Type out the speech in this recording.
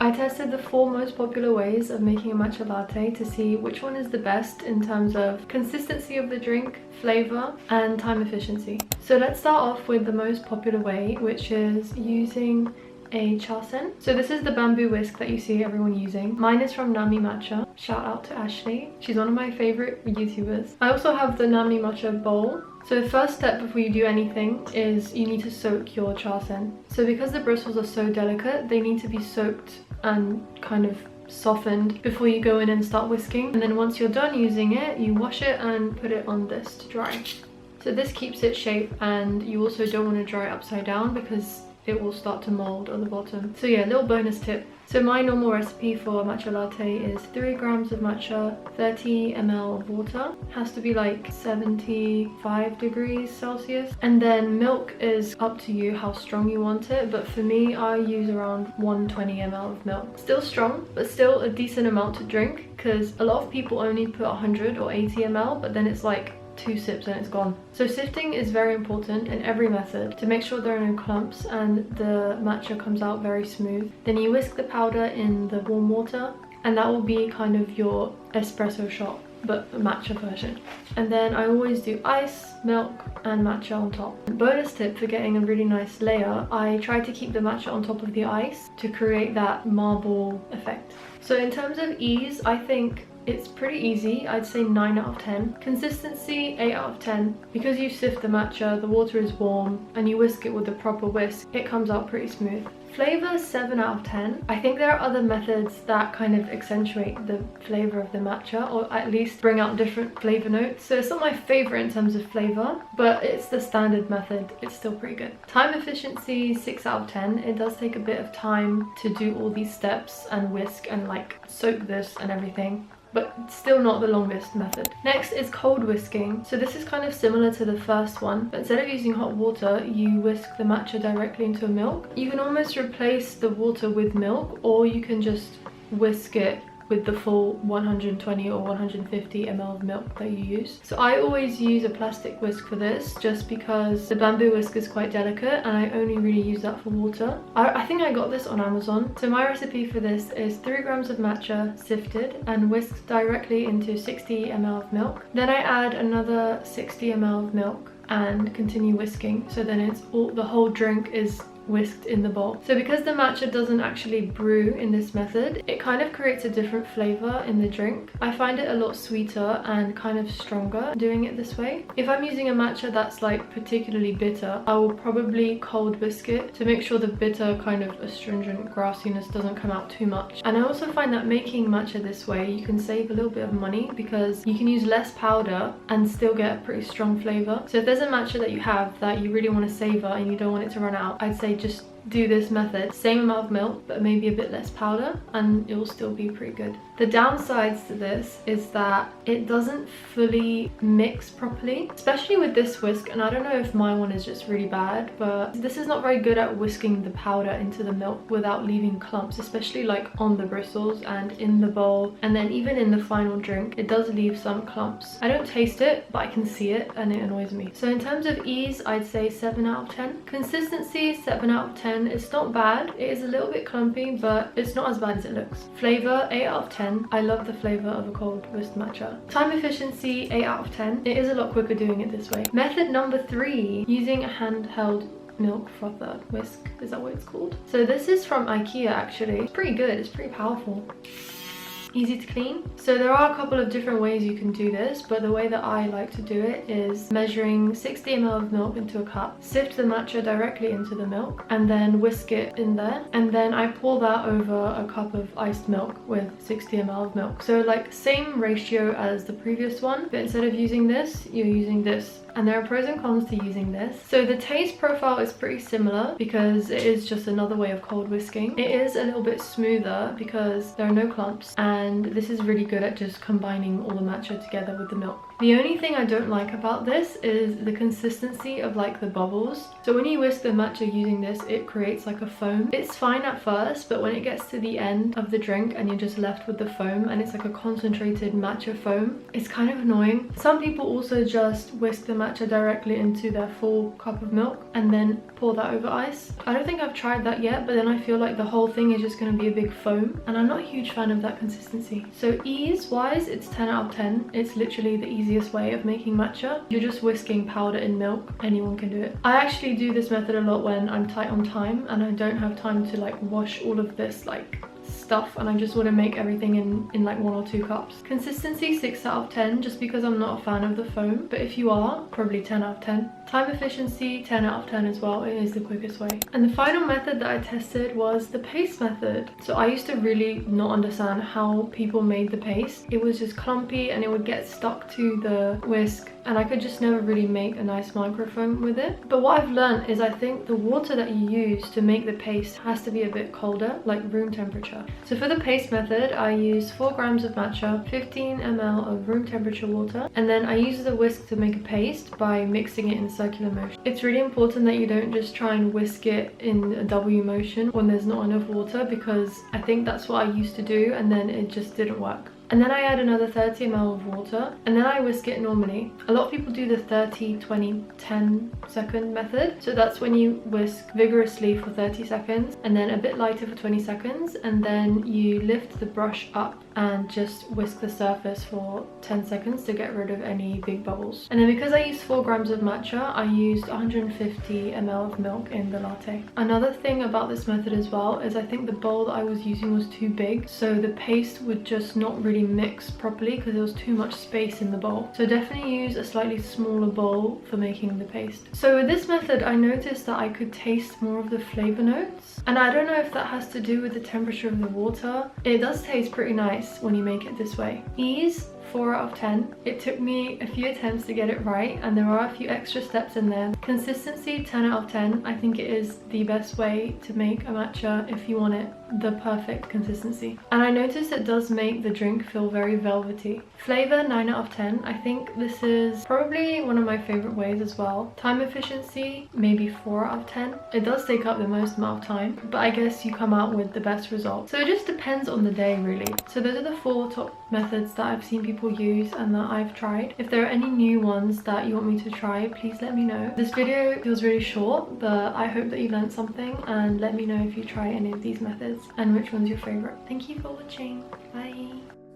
I tested the 4 most popular ways of making a matcha latte to see which one is the best in terms of consistency of the drink, flavour and time efficiency. So let's start off with the most popular way, which is using a chasen. So this is the bamboo whisk that you see everyone using. Mine is from Nami Matcha. Shout out to Ashley. She's one of my favourite YouTubers. I also have the Nami Matcha bowl. So the first step before you do anything is you need to soak your chasen. So because the bristles are so delicate, they need to be soaked and kind of softened before you go in and start whisking. And then once you're done using it, you wash it and put it on this to dry. So this keeps its shape, and you also don't want to dry it upside down because it will start to mold on the bottom. So yeah, little bonus tip. So my normal recipe for a matcha latte is 3 grams of matcha, 30 ml of water. Has to be like 75 degrees Celsius. And then milk is up to you how strong you want it, but for me I use around 120 ml of milk. Still strong, but still a decent amount to drink, because a lot of people only put 100 or 80 ml, but then it's like 2 sips and it's gone. So sifting is very important in every method to make sure there are no clumps and the matcha comes out very smooth. Then you whisk the powder in the warm water, and that will be kind of your espresso shot, but a matcha version. And then I always do ice, milk and matcha on top. Bonus tip for getting a really nice layer, I try to keep the matcha on top of the ice to create that marble effect. So in terms of ease, I think it's pretty easy. I'd say 9 out of 10. Consistency, 8 out of 10. Because you sift the matcha, the water is warm, and you whisk it with the proper whisk, it comes out pretty smooth. Flavour, 7 out of 10. I think there are other methods that kind of accentuate the flavour of the matcha, or at least bring out different flavour notes. So it's not my favourite in terms of flavour, but it's the standard method. It's still pretty good. Time efficiency, 6 out of 10. It does take a bit of time to do all these steps and whisk and like soak this and everything, but still not the longest method. Next is cold whisking. So this is kind of similar to the first one, but instead of using hot water, you whisk the matcha directly into milk. You can almost replace the water with milk, or you can just whisk it with the full 120 or 150 ml of milk that you use. So I always use a plastic whisk for this, just because the bamboo whisk is quite delicate and I only really use that for water. I think I got this on Amazon. So my recipe for this is 3 grams of matcha sifted and whisked directly into 60 ml of milk. Then I add another 60 ml of milk and continue whisking. So then it's the whole drink is whisked in the bowl. So because the matcha doesn't actually brew in this method, it kind of creates a different flavour in the drink. I find it a lot sweeter and kind of stronger doing it this way. If I'm using a matcha that's like particularly bitter, I will probably cold whisk it to make sure the bitter kind of astringent grassiness doesn't come out too much. And I also find that making matcha this way, you can save a little bit of money because you can use less powder and still get a pretty strong flavour. So if there's a matcha that you have that you really want to savour and you don't want it to run out, I'd say just do this method, same amount of milk but maybe a bit less powder, and it will still be pretty good. The downsides to this is that it doesn't fully mix properly, especially with this whisk, and I don't know if my one is just really bad, but this is not very good at whisking the powder into the milk without leaving clumps, especially like on the bristles and in the bowl, and then even in the final drink it does leave some clumps. I don't taste it, but I can see it and it annoys me. So in terms of ease, I'd say 7 out of 10. Consistency, 7 out of 10. It's not bad. It is a little bit clumpy, but it's not as bad as it looks. Flavour, 8 out of 10. I love the flavour of a cold whisked matcha. Time efficiency, 8 out of 10. It is a lot quicker doing it this way. Method number 3, using a handheld milk frother. Whisk, is that what it's called? So this is from IKEA actually. It's pretty good, it's pretty powerful. Easy to clean. So there are a couple of different ways you can do this, but the way that I like to do it is measuring 60 ml of milk into a cup, sift the matcha directly into the milk, and then whisk it in there, and then I pour that over a cup of iced milk with 60 ml of milk. So like same ratio as the previous one, but instead of using this, you're using this. And there are pros and cons to using this. So the taste profile is pretty similar because it is just another way of cold whisking. It is a little bit smoother because there are no clumps, and this is really good at just combining all the matcha together with the milk. The only thing I don't like about this is the consistency of like the bubbles. So when you whisk the matcha using this, it creates like a foam. It's fine at first, but when it gets to the end of the drink and you're just left with the foam and it's like a concentrated matcha foam, it's kind of annoying. Some people also just whisk the matcha directly into their full cup of milk and then pour that over ice. I don't think I've tried that yet, but then I feel like the whole thing is just going to be a big foam, and I'm not a huge fan of that consistency. So ease wise, it's 10 out of 10. It's literally the easiest way of making matcha. You're just whisking powder in milk. Anyone can do it. I actually do this method a lot when I'm tight on time and I don't have time to like wash all of this like stuff, and I just want to make everything in like 1 or 2 cups. Consistency 6 out of 10, just because I'm not a fan of the foam, but if you are, probably 10 out of 10. Time efficiency 10 out of 10 as well. It is the quickest way. And the final method that I tested was the paste method. So I used to really not understand how people made the paste. It was just clumpy and it would get stuck to the whisk, and I could just never really make a nice microfoam with it. But what I've learned is I think the water that you use to make the paste has to be a bit colder, like room temperature. So for the paste method, I used 4 grams of matcha, 15 ml of room temperature water, and then I use the whisk to make a paste by mixing it in circular motion. It's really important that you don't just try and whisk it in a W motion when there's not enough water, because I think that's what I used to do and then it just didn't work. And then I add another 30 ml of water, and then I whisk it normally. A lot of people do the 30, 20, 10 second method. So that's when you whisk vigorously for 30 seconds and then a bit lighter for 20 seconds, and then you lift the brush up and just whisk the surface for 10 seconds to get rid of any big bubbles. And then because I used 4 grams of matcha, I used 150 ml of milk in the latte. Another thing about this method as well is I think the bowl that I was using was too big, so the paste would just not really mix properly because there was too much space in the bowl. So definitely use a slightly smaller bowl for making the paste. So with this method, I noticed that I could taste more of the flavor notes, and I don't know if that has to do with the temperature of the water. It does taste pretty nice when you make it this way. Ease 4 out of 10. It took me a few attempts to get it right, and there are a few extra steps in there. Consistency 10 out of 10. I think it is the best way to make a matcha if you want it the perfect consistency. And I noticed it does make the drink feel very velvety. Flavor 9 out of 10. I think this is probably one of my favorite ways as well. Time efficiency maybe 4 out of 10. It does take up the most amount of time, but I guess you come out with the best result. So it just depends on the day really. So those are the 4 top methods that I've seen people use and that I've tried. If there are any new ones that you want me to try, please let me know. This video feels really short, but I hope that you learned something, and let me know if you try any of these methods and which one's your favorite. Thank you for watching. Bye.